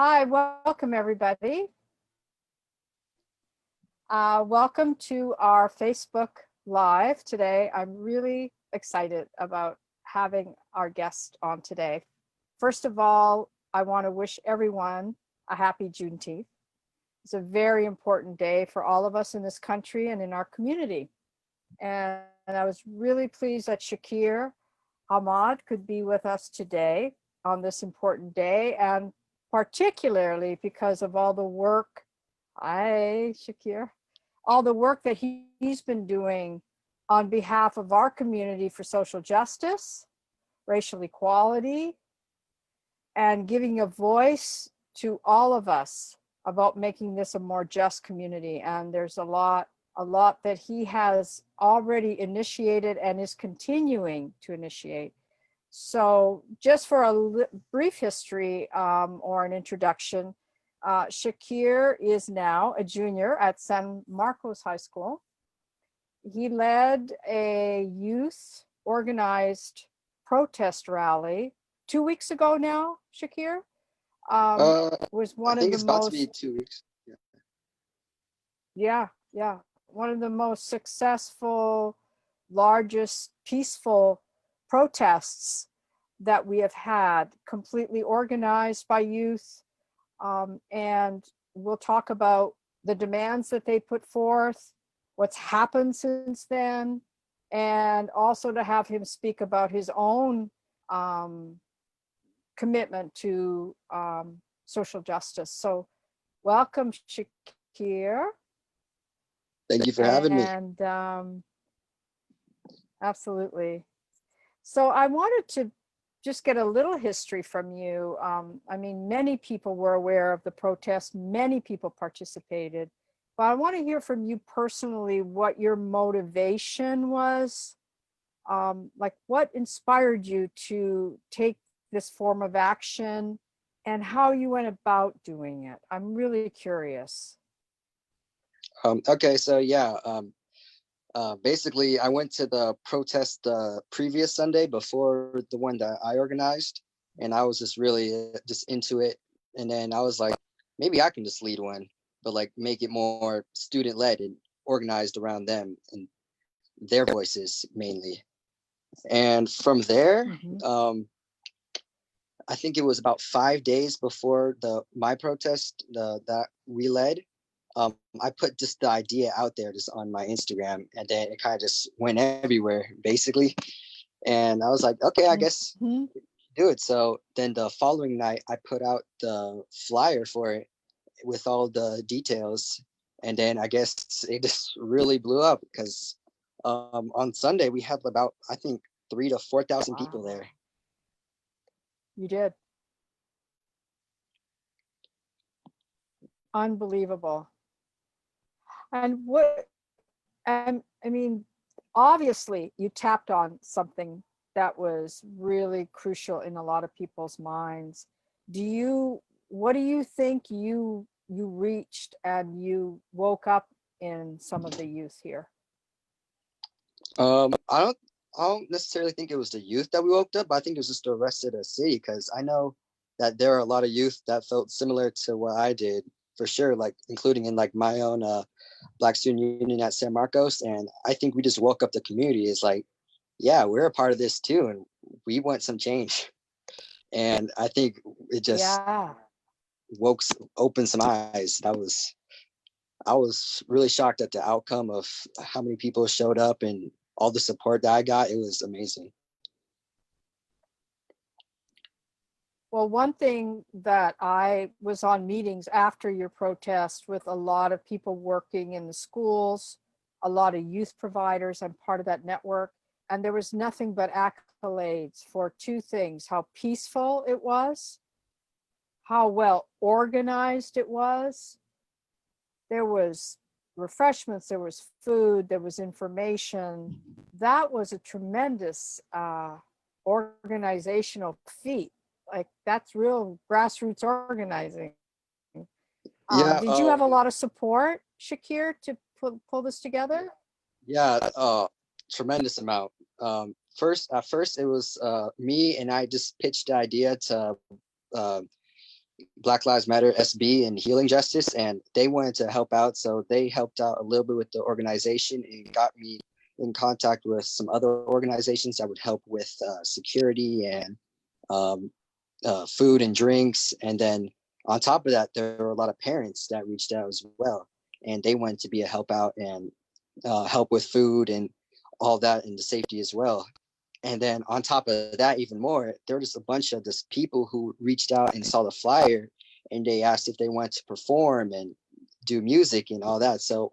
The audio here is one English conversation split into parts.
Hi, welcome everybody. Welcome to our Facebook Live today. I'm really excited about having our guest on today. First of all, I want to wish everyone a happy Juneteenth. It's a very important day for all of us in this country and in our community. And I was really pleased that Shakir Ahmad could be with us today on this important day, and particularly because of all the work, Shakir, all the work that he's been doing on behalf of our community for social justice, racial equality, and giving a voice to all of us about making this a more just community. And there's a lot that he has already initiated and is continuing to initiate. So just for a brief history or an introduction, Shakir is now a junior at San Marcos High School. He led a youth organized protest rally 2 weeks ago now, Shakir. Was I one of think the it's about to most, be 2 weeks. yeah, one of the most successful, largest peaceful protests that we have had, completely organized by youth. And we'll talk about the demands that they put forth, what's happened since then, and also to have him speak about his own commitment to social justice. So welcome, Shakir. Thank you for having me. And absolutely. So I wanted to just get a little history from you. I mean, many people were aware of the protest, many people participated, but I want to hear from you personally what your motivation was. Like what inspired you to take this form of action and how you went about doing it. I'm really curious. Okay, so yeah, basically I went to the protest the previous Sunday before the one that I organized, and I was just really just into it. And then I was like, maybe I can just lead one, but like make it more student led and organized around them and their voices mainly. And from there, Mm-hmm. I think it was about 5 days before my protest that we led. I put just the idea out there just on my Instagram, and then it kind of just went everywhere basically. And I was like, okay, I guess Mm-hmm. do it. So then the following night, I put out the flyer for it with all the details, and then I guess it just really blew up because on Sunday we had about I think 3,000 to 4,000 people Wow, there. you did. Unbelievable. And I mean, obviously you tapped on something that was really crucial in a lot of people's minds. What do you think you reached and you woke up in some of the youth here? Um, I don't, I don't necessarily think it was the youth that we woke up. I think it was just the rest of the city because I know that there are a lot of youth that felt similar to what I did for sure, like including in like my own Black Student Union at San Marcos, and I think we just woke up the community. Is like, yeah, we're a part of this too, and we want some change. And I think it just Yeah. woke opened some eyes. I was really shocked at the outcome of how many people showed up and all the support that I got. It was amazing. Well, one thing that I was on meetings after your protest with a lot of people working in the schools, a lot of youth providers. I'm part of that network. And there was nothing but accolades for two things: how peaceful it was, how well organized it was. There was refreshments, there was food, there was information. That was a tremendous organizational feat. Like that's real grassroots organizing. Yeah, Did you have a lot of support, Shakir, to pull this together? yeah, tremendous amount. At first, it was me, and I just pitched the idea to uh, Black Lives Matter SB and Healing Justice, and they wanted to help out. So they helped out a little bit with the organization and got me in contact with some other organizations that would help with security and um, food and drinks. And then on top of that, there were a lot of parents that reached out as well, and they wanted to be a help out and help with food and all that and the safety as well. And then on top of that, even more, there was a bunch of just people who reached out and saw the flyer, and they asked if they wanted to perform and do music and all that. So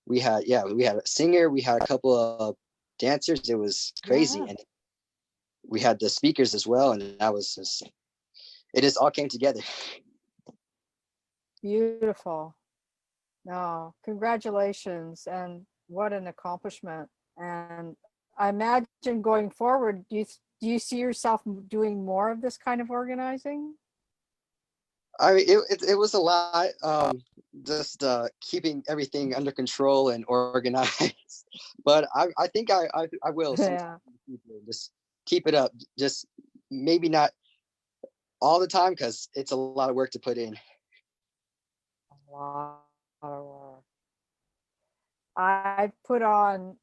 we had a singer, we had a couple of dancers. It was crazy. Yeah. And we had the speakers as well, and that was just, it just all came together. Beautiful. No, congratulations, and what an accomplishment. And I imagine going forward, do you see yourself doing more of this kind of organizing? I mean, it was a lot. Just keeping everything under control and organized. But I think I will sometime Yeah. in the future. Just keep it up. Just maybe not all the time, because it's a lot of work to put in. A lot of work. I've put on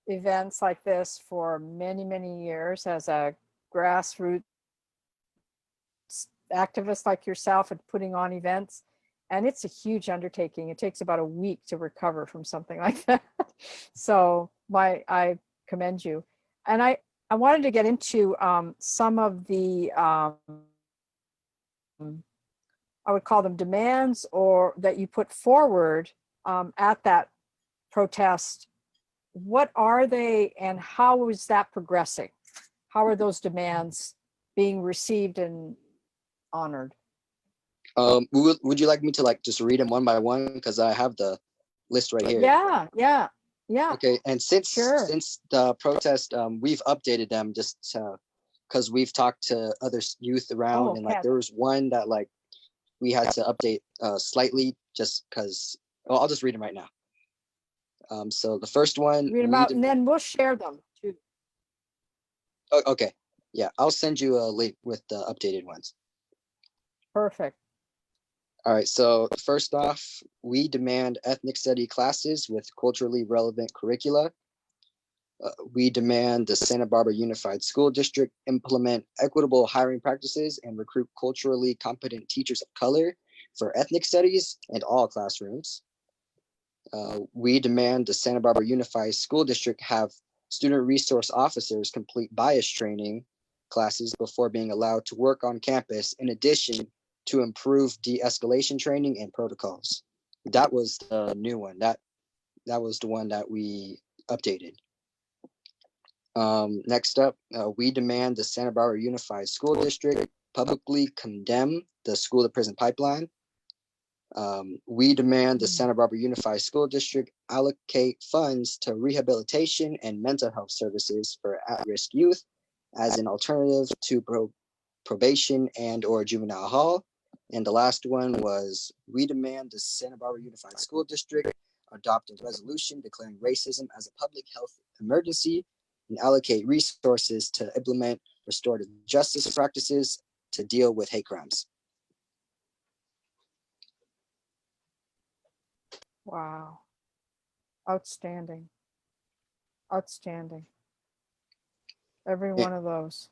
events like this for many, many years as a grassroots activist like yourself and putting on events. And it's a huge undertaking. It takes about a week to recover from something like that. So I commend you. And I wanted to get into some of the I would call them demands or that you put forward at that protest. What are they and how is that progressing? How are those demands being received and honored? Would you like me to like just read them one by one? Because I have the list right here. Yeah, yeah, yeah. Okay, and Sure. since the protest, we've updated them just because we've talked to other youth Oh, around, and like okay. there was one that like we had to update slightly just because. Well, I'll just read them right now. So the first one, Read them out and then we'll share them too. oh, okay, yeah, I'll send you a link with the updated ones. Perfect. All right, so first off, we demand ethnic study classes with culturally relevant curricula. We demand the Santa Barbara Unified School District implement equitable hiring practices and recruit culturally competent teachers of color for ethnic studies in all classrooms. We demand the Santa Barbara Unified School District have student resource officers complete bias training classes before being allowed to work on campus, in addition to improve de-escalation training and protocols. That was the new one. That was the one that we updated. Next up, we demand the Santa Barbara Unified School District publicly condemn the school to prison pipeline. We demand the Santa Barbara Unified School District allocate funds to rehabilitation and mental health services for at-risk youth as an alternative to probation and or juvenile hall. And the last one was, we demand the Santa Barbara Unified School District adopt a resolution declaring racism as a public health emergency and allocate resources to implement restorative justice practices to deal with hate crimes. Wow. Outstanding. Outstanding. Every And, one of those.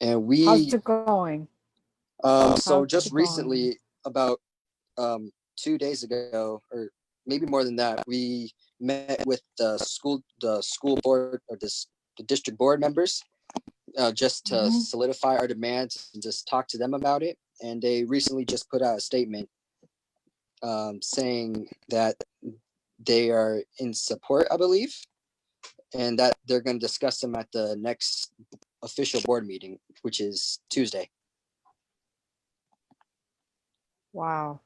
and How's we, it going? so How's just it going? recently, about 2 days ago, or maybe more than that, we met with the school board, or the district board members, just to Mhm. solidify our demands and just talk to them about it. And they recently just put out a statement saying that they are in support, I believe, and that they're going to discuss them at the next official board meeting, which is Tuesday. Wow.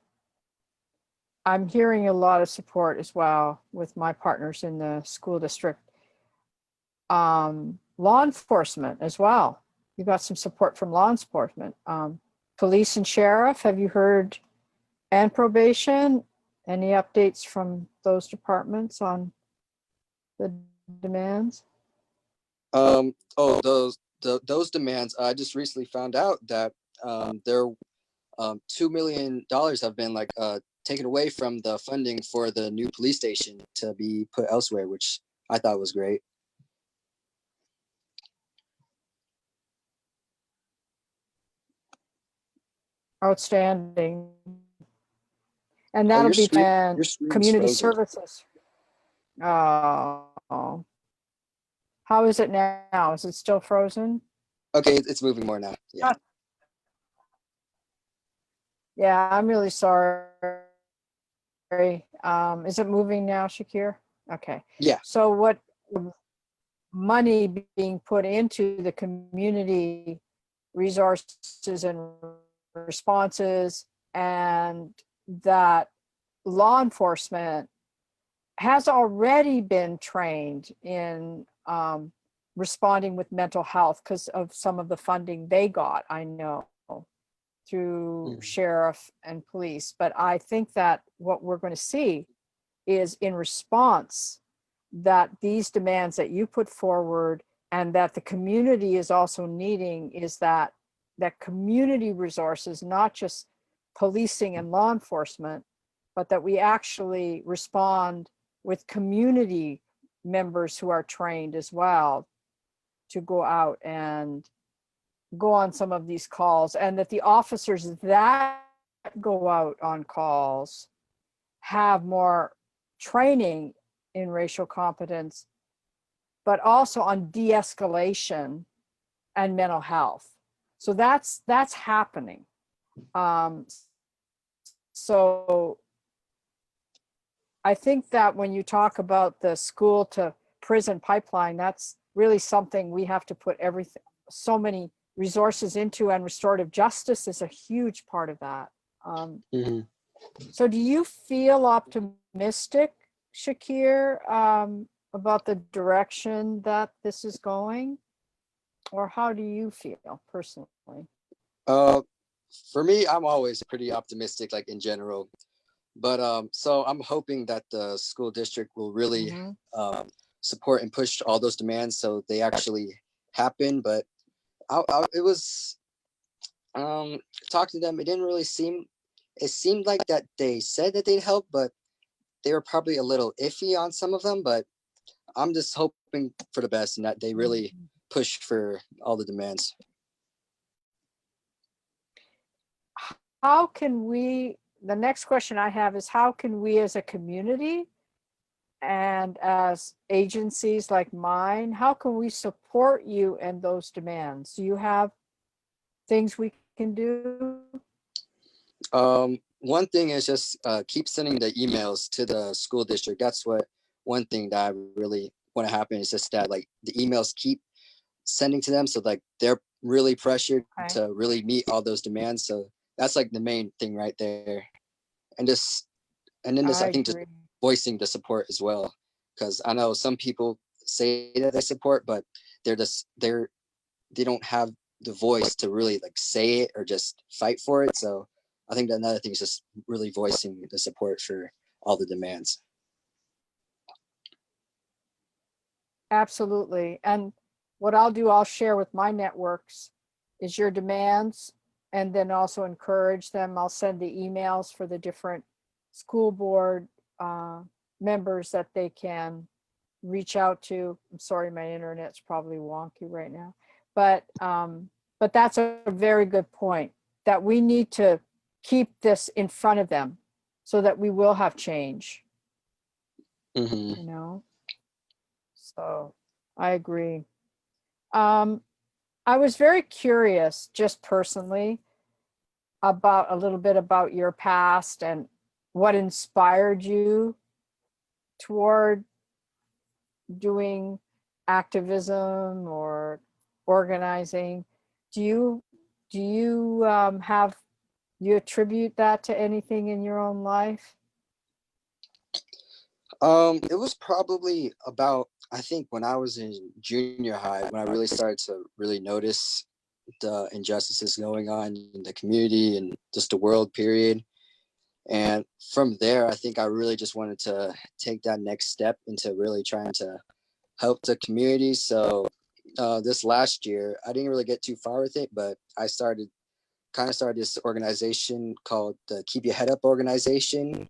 I'm hearing a lot of support as well with my partners in the school district. Law enforcement as well. You got some support from law enforcement. Police and sheriff, have you heard? And probation, any updates from those departments on the demands? Oh, those demands. I just recently found out that there $2 million have been like taken away from the funding for the new police station to be put elsewhere, which I thought was great. Outstanding. And Oh, that'll be your screen is community frozen. services. Oh, how is it now? Is it still frozen? Okay, it's moving more now. Yeah. Yeah, I'm really sorry. Is it moving now, Shakir? Okay. Yeah. So what money being put into the community resources and responses, and that law enforcement has already been trained in responding with mental health because of some of the funding they got, I know, through sheriff and police. But I think that what we're going to see is in response that these demands that you put forward and that the community is also needing is that community resources, not just policing and law enforcement, but that we actually respond with community members who are trained as well to go out and go on some of these calls, and that the officers that go out on calls have more training in racial competence, but also on de-escalation and mental health. So that's happening. So I think that when you talk about the school to prison pipeline, that's really something we have to put so many resources into, and restorative justice is a huge part of that. So do you feel optimistic, Shakir, about the direction that this is going? Or how do you feel personally? For me, I'm always pretty optimistic, like in general. But so I'm hoping that the school district will really support and push all those demands so they actually happen. But it was talking to them, it didn't really seem. It seemed like that they said that they'd help, but they were probably a little iffy on some of them. But I'm just hoping for the best and that they really push for all the demands. How can we, the next question I have is, how can we as a community and as agencies like mine, how can we support you and those demands? Do you have things we can do? One thing is just keep sending the emails to the school district. That's one thing that I really want to happen is just that like the emails keep sending to them, so like they're really pressured to really meet all those demands. So that's like the main thing right there. And then I think just voicing the support as well, because I know some people say that they support, but they don't have the voice to really like say it or just fight for it. So I think that another thing is just really voicing the support for all the demands. Absolutely. And what I'll do, I'll share with my networks is your demands, and then also encourage them. I'll send the emails for the different school board members that they can reach out to. I'm sorry, my internet's probably wonky right now, but that's a very good point, that we need to keep this in front of them so that we will have change. You know, so I agree. I was very curious, just personally, about a little bit about your past and what inspired you toward doing activism or organizing. Do you you attribute that to anything in your own life? It was probably about, I think when I was in junior high, when I really started to really notice the injustices going on in the community and just the world period. And from there, I think I really just wanted to take that next step into really trying to help the community. So this last year, I didn't really get too far with it, but I started kind of started this organization called the Keep Your Head Up organization,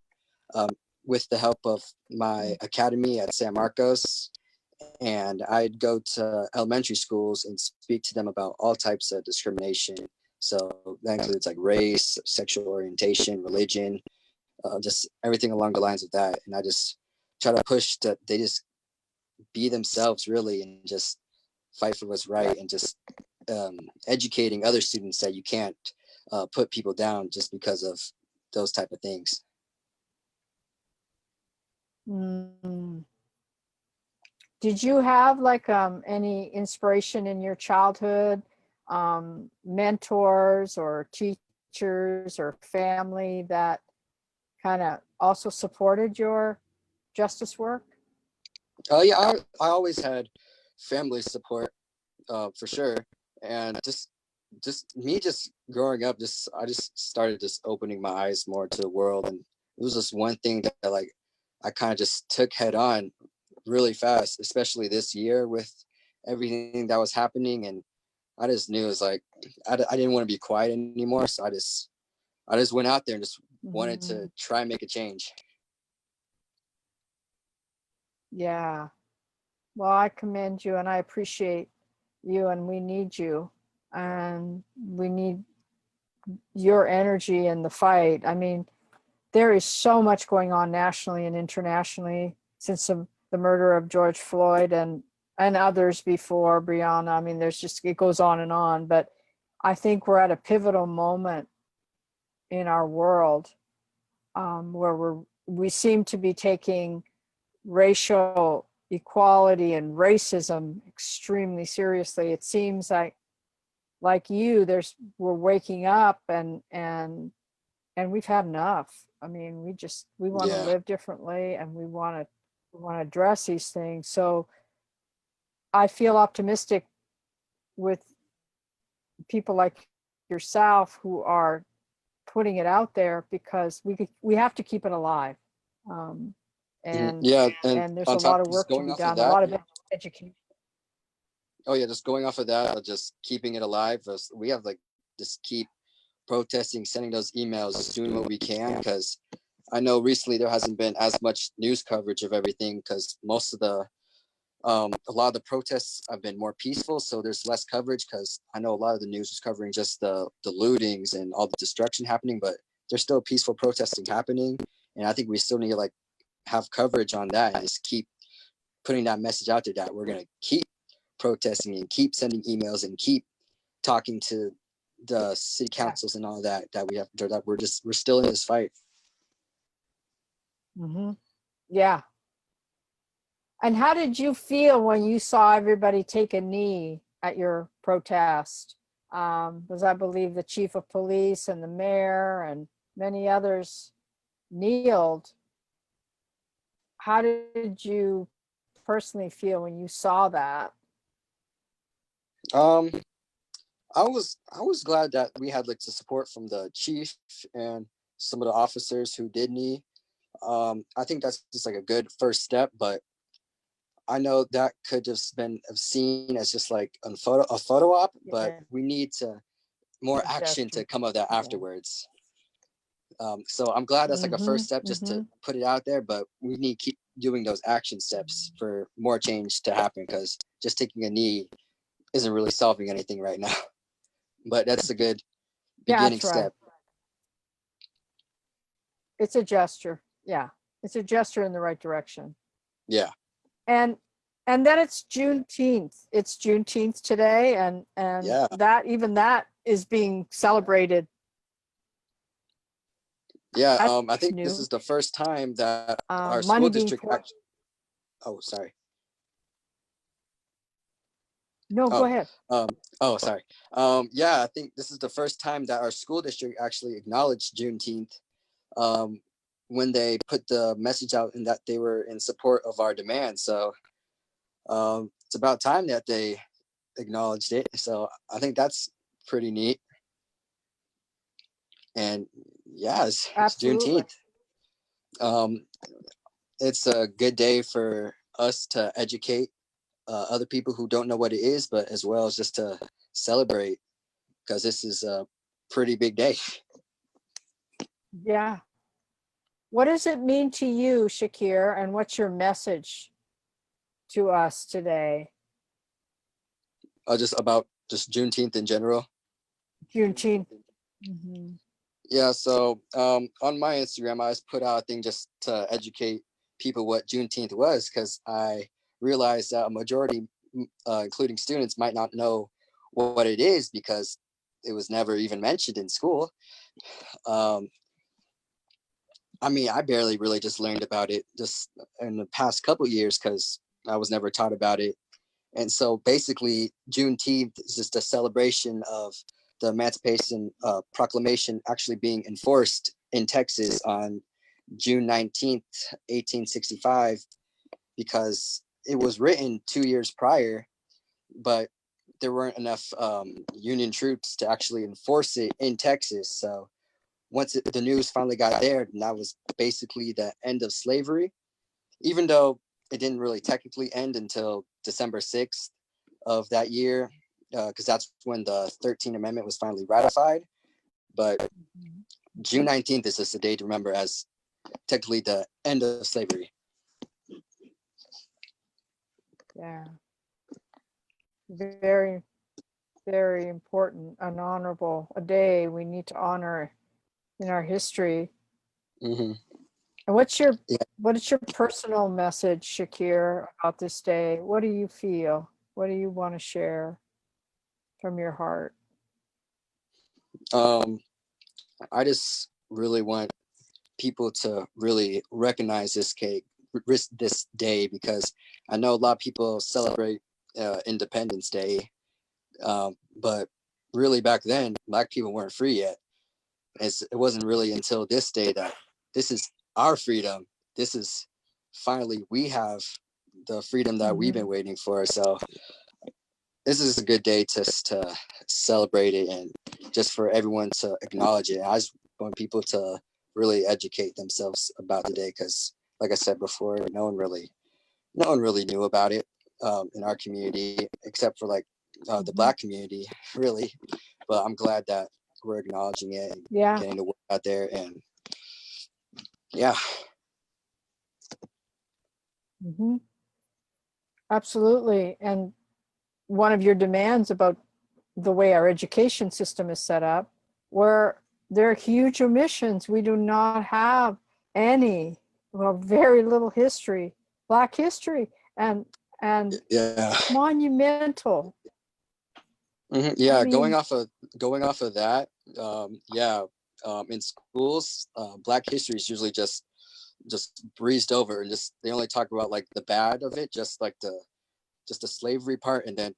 with the help of my academy at San Marcos. And I'd go to elementary schools and speak to them about all types of discrimination. So that includes like race, sexual orientation, religion, just everything along the lines of that. And I just try to push that they just be themselves really and just fight for what's right, and just educating other students that you can't put people down just because of those type of things. Mm. Did you have like any inspiration in your childhood, mentors or teachers or family that kind of also supported your justice work? Oh yeah, I always had family support, for sure, and just me just growing up, I just started just opening my eyes more to the world, and it was just one thing that like I kind of just took head on really fast, especially this year with everything that was happening, and I just knew it was like I didn't want to be quiet anymore, so I just went out there and just wanted to try and make a change. Yeah. Well, I commend you and I appreciate you, and we need you, and we need your energy in the fight. I mean, there is so much going on nationally and internationally since the murder of George Floyd and others before Breonna. I mean, there's just, it goes on and on, but I think we're at a pivotal moment in our world, where we seem to be taking racial equality and racism extremely seriously. It seems like we're waking up and we've had enough. I mean, we want to Yeah. live differently, and we want to address these things. So I feel optimistic with people like yourself who are putting it out there, because we have to keep it alive. Um, and Yeah, and and there's on a lot top, of just work to going be off of done, a that, lot of education. oh yeah, just going off of that, just keeping it alive. We have like just keep protesting, sending those emails, just doing what we can, because I know recently there hasn't been as much news coverage of everything because most of a lot of the protests have been more peaceful, so there's less coverage, because I know a lot of the news is covering just the lootings and all the destruction happening, but there's still peaceful protesting happening, and I think we still need to like have coverage on that and just keep putting that message out there that we're going to keep protesting and keep sending emails and keep talking to the city councils and all that we have, that we're still in this fight. Mm-hmm. Yeah. And how did you feel when you saw everybody take a knee at your protest? Because I believe the chief of police and the mayor and many others kneeled. How did you personally feel when you saw that? um I was glad that we had like the support from the chief and some of the officers who did knee. I think that's just like a good first step, but I know that could just been seen as just like a photo op, but Yeah, we need to more a action to gesture. come of that Yeah. afterwards. So I'm glad that's like a Mm-hmm. first step just Mm-hmm. to put it out there, but we need to keep doing those action steps for more change to happen, because just taking a knee isn't really solving anything right now. But that's a good Yeah, beginning that's right. step. It's a gesture. Yeah. It's a gesture in the right direction. Yeah. And then it's Juneteenth. It's Juneteenth today, and Yeah. that, even that is being celebrated Yeah. at I think this new. is the first time that our Money school being district poured. actually, oh, sorry. No, go Oh, ahead. um, oh, sorry. Yeah, I think this is the first time that our school district actually acknowledged Juneteenth, um, when they put the message out and that they were in support of our demands. So it's about time that they acknowledged it. So I think that's pretty neat. And yeah, it's Absolutely. Juneteenth. Um, it's a good day for us to educate other people who don't know what it is, but as well as just to celebrate, because this is pretty big day. Yeah. What does it mean to you, Shakir, and what's your message to us today? Just about just Juneteenth in general. Juneteenth. Mm-hmm. Yeah, so on my Instagram, I just put out a thing just to educate people what Juneteenth was, because I realized that a majority, including students, might not know what it is because it was never even mentioned in school. Um, I mean, I barely really just learned about it just in the past couple years because I was never taught about it. And so basically, Juneteenth is just a celebration of the Emancipation Proclamation actually being enforced in Texas on June 19th, 1865, because it was written 2 years prior, but there weren't enough Union troops to actually enforce it in Texas. So once the news finally got there, and that was basically the end of slavery, even though it didn't really technically end until December 6th of that year, because that's when the 13th Amendment was finally ratified. But June 19th is just a day to remember as technically the end of slavery. Yeah. Very, very important, an honorable, a day we need to honor in our history. Mm-hmm. And what is your personal message, Shakir, about this day? What do you feel? What do you want to share from your heart? Um, I just really want people to really recognize this day, because I know a lot of people celebrate Independence Day, but really back then, Black people weren't free yet. It wasn't really until this day that this is our freedom. This is finally, we have the freedom that we've been waiting for. So this is a good day to celebrate it, and just for everyone to acknowledge it. I just want people to really educate themselves about the day, because like I said before, no one really knew about it in our community, except for like the Black community, really. But I'm glad that we're acknowledging it and getting the word out there. And yeah. Mm-hmm. Absolutely. And one of your demands about the way our education system is set up, where there are huge omissions. We do not have any, well, very little history, Black history, and Yeah. monumental. Mm-hmm. Yeah, I mean, going off of that, in schools, Black history is usually just breezed over, and just they only talk about like the bad of it, just like the slavery part, and then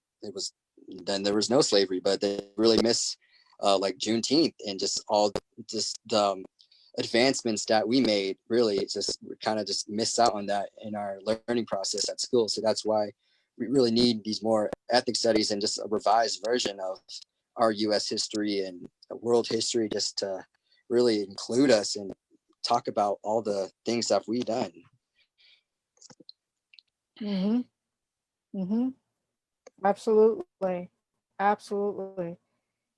there was no slavery, but they really miss like Juneteenth and just all just the advancements that we made. Really, it's just we kind of just miss out on that in our learning process at school. So that's why we really need these more ethnic studies and just a revised version of our U.S. history and world history, just to really include us and talk about all the things that we've done. mm-hmm, mm-hmm, absolutely, absolutely.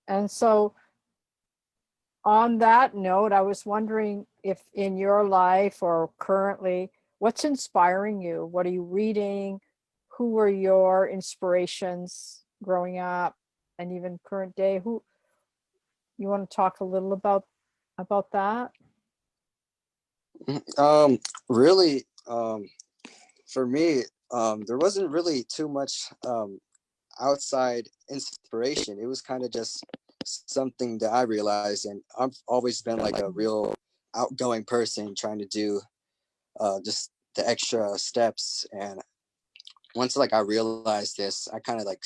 And so, on that note, I was wondering if in your life or currently, what's inspiring you? What are you reading? Who were your inspirations growing up and even current day? Who you want to talk a little about that? Really, for me, there wasn't really too much outside inspiration. It was kind of just something that I realized, and I've always been like a real outgoing person, trying to do just the extra steps. And once like I realized this, I kind of like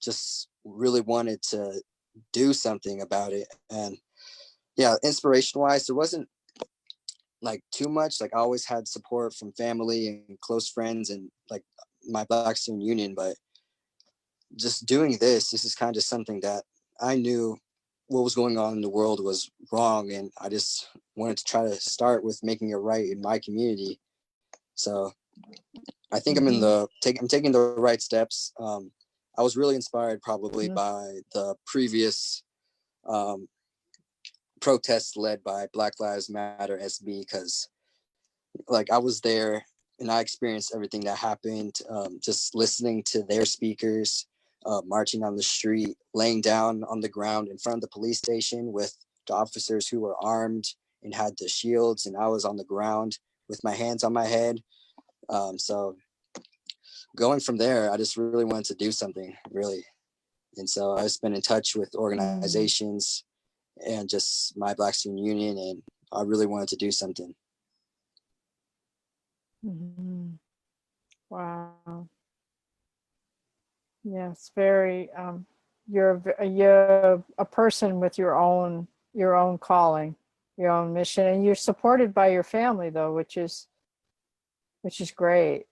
just really wanted to do something about it. And yeah, inspiration wise, there wasn't like too much. Like I always had support from family and close friends and like my Black Student Union, but just doing this is kind of something that I knew what was going on in the world was wrong, and I just wanted to try to start with making it right in my community. So I think I'm taking the right steps. I was really inspired probably by the previous um, protests led by Black Lives Matter SB, because like I was there and I experienced everything that happened, just listening to their speakers, marching on the street, laying down on the ground in front of the police station with the officers who were armed and had the shields, and I was on the ground with my hands on my head. So going from there, I just really wanted to do something, really. And so I've been in touch with Mm. organizations and just my Black Student Union, and I really wanted to do something. Mhm. Wow. Yes, very, you're a person with your own calling, your own mission, and you're supported by your family though, which is great.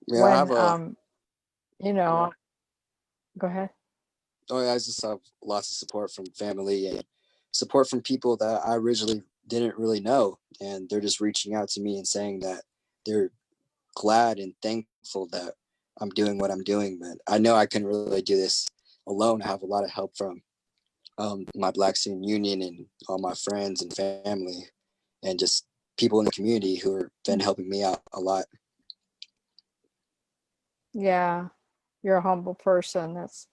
Yeah, I have When, a, you know, go ahead. oh yeah, I just have lots of support from family and support from people that I originally didn't really know. And they're just reaching out to me and saying that they're glad and thankful that I'm doing what I'm doing. But I know I couldn't really do this alone. I have a lot of help from my Black Student Union and all my friends and family, and just people in the community who have been helping me out a lot. Yeah, you're a humble person. That's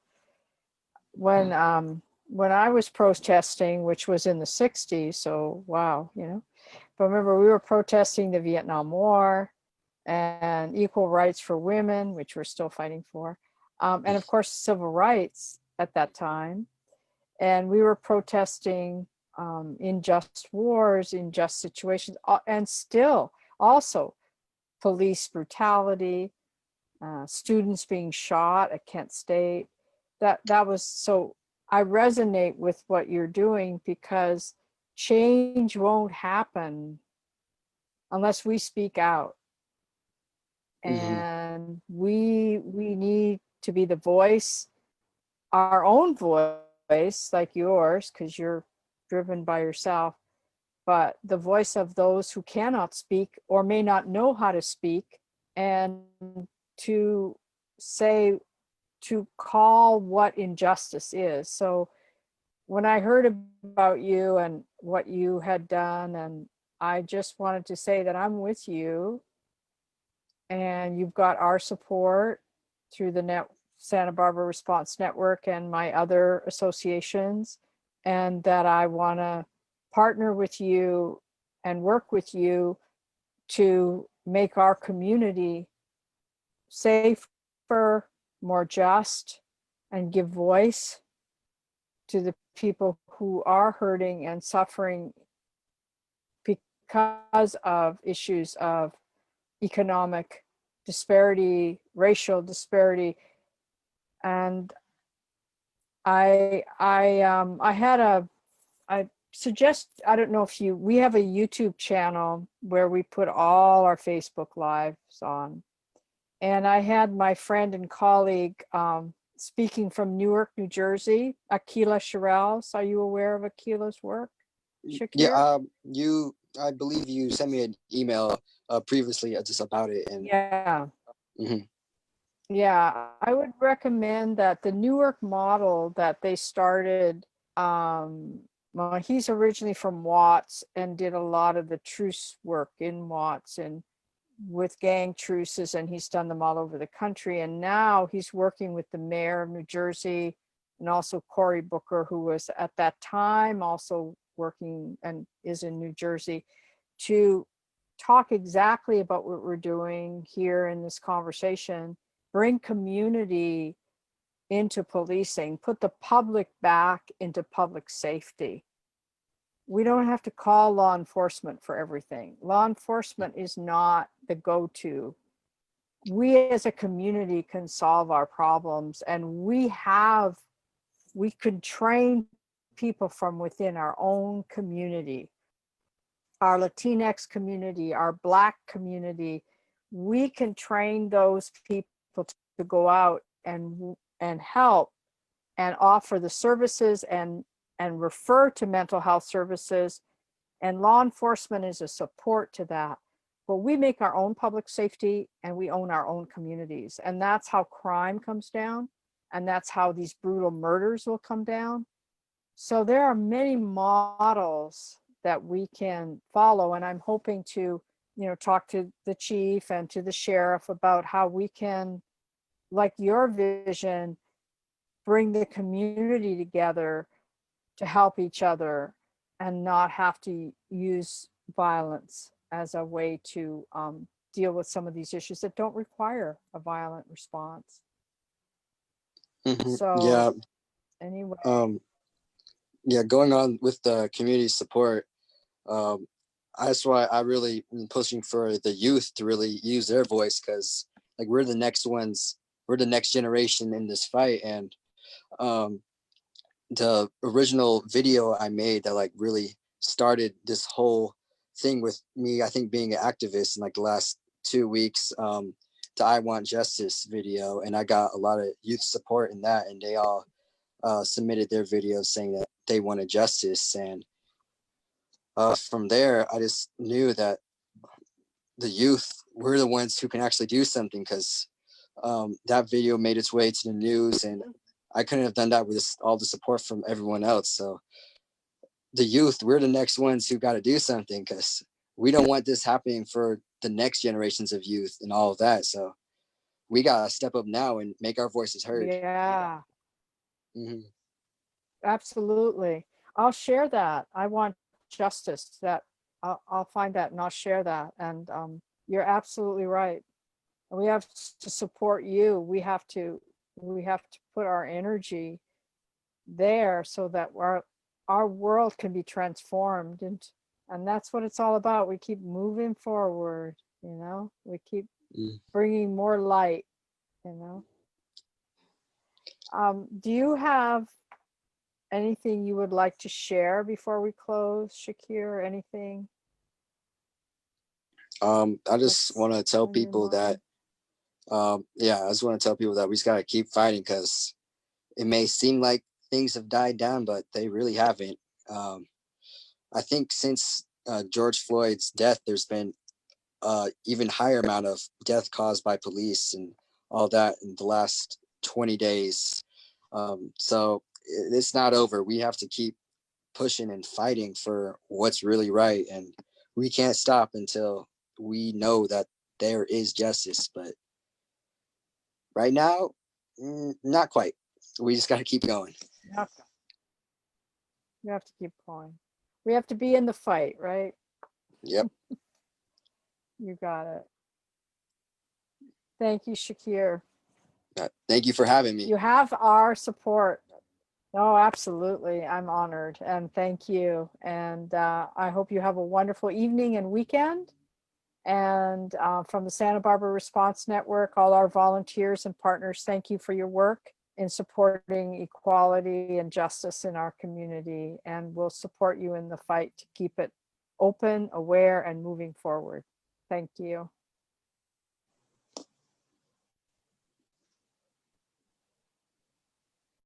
when I was protesting, which was in the 60s, so wow, you know. But remember, we were protesting the Vietnam War and equal rights for women, which we're still fighting for. And of course, civil rights at that time. And we were protesting unjust wars, unjust situations, and still also police brutality, students being shot at Kent State. That was so. I resonate with what you're doing because change won't happen unless we speak out, Mm-hmm. and we need to be the voice, our own voice, like yours, because you're driven by yourself, but the voice of those who cannot speak or may not know how to speak, and to say, to call what injustice is. So when I heard about you and what you had done, and I just wanted to say that I'm with you, and you've got our support through the Santa Barbara Response Network and my other associations, and that I want to partner with you and work with you to make our community safer, more just, and give voice to the people who are hurting and suffering because of issues of economic disparity, racial disparity. And I had a, I suggest, I don't know if you, we have a YouTube channel where we put all our Facebook lives on. And I had my friend and colleague speaking from Newark, New Jersey, Akila Sherrells. Are you aware of Akila's work, Yeah, Shakir? I believe you sent me an email previously just about it, and Yeah. mhm. Yeah, I would recommend that the Newark model that they started, well, he's originally from Watts and did a lot of the truce work in Watts and with gang truces, and he's done them all over the country. And now he's working with the mayor of New Jersey and also Cory Booker, who was at that time also working and is in New Jersey, to talk exactly about what we're doing here in this conversation, bring community into policing, put the public back into public safety. We don't have to call law enforcement for everything. Law enforcement is not the go-to. We as a community can solve our problems, and we could train people from within our own community, our Latinx community, our Black community. We can train those people to go out and help and offer the services and refer to mental health services, and law enforcement is a support to that. But we make our own public safety and we own our own communities, and that's how crime comes down, and that's how these brutal murders will come down. So there are many models that we can follow, and I'm hoping to, talk to the chief and to the sheriff about how we can, like your vision, bring the community together to help each other and not have to use violence as a way to deal with some of these issues that don't require a violent response. So Yeah. anyway, Yeah, going on with the community support, um, that's why I really am pushing for the youth to really use their voice, because like we're the next ones, we're the next generation in this fight. And um, the original video I made that like really started this whole thing with me, I think being an activist in like the last 2 weeks, the I Want Justice video, and I got a lot of youth support in that, and they all submitted their videos saying that they wanted justice. And from there, I just knew that the youth were the ones who can actually do something, because that video made its way to the news, and I couldn't have done that with all the support from everyone else. So the youth, we're the next ones who got to do something, because we don't want this happening for the next generations of youth and all of that. So we got to step up now and make our voices heard. yeah, Mm-hmm. absolutely. I'll share that. I want justice. That I'll find that and I'll share that. And you're absolutely right. We have to support you. We have to put our energy there so that our world can be transformed, and that's what it's all about. We keep moving forward, we keep bringing more light, you know. Do you have anything you would like to share before we close, Shakir? Anything I just that's want to tell on your people that, mind? yeah, I just want to tell people that we just got to keep fighting, because it may seem like things have died down, but they really haven't. Um, I think since George Floyd's death, there's been even higher amount of death caused by police and all that in the last 20 days. So it's not over. We have to keep pushing and fighting for what's really right. And we can't stop until we know that there is justice. But right now, not quite. We just got to keep going. Okay. You have to keep going. We have to be in the fight, right? Yep. You got it. Thank you, Shakir. Thank you for having me. You have our support. Oh, absolutely. I'm honored, and thank you. And I hope you have a wonderful evening and weekend. And from the Santa Barbara Response Network, all our volunteers and partners, thank you for your work in supporting equality and justice in our community. And we'll support you in the fight to keep it open, aware, and moving forward. Thank you.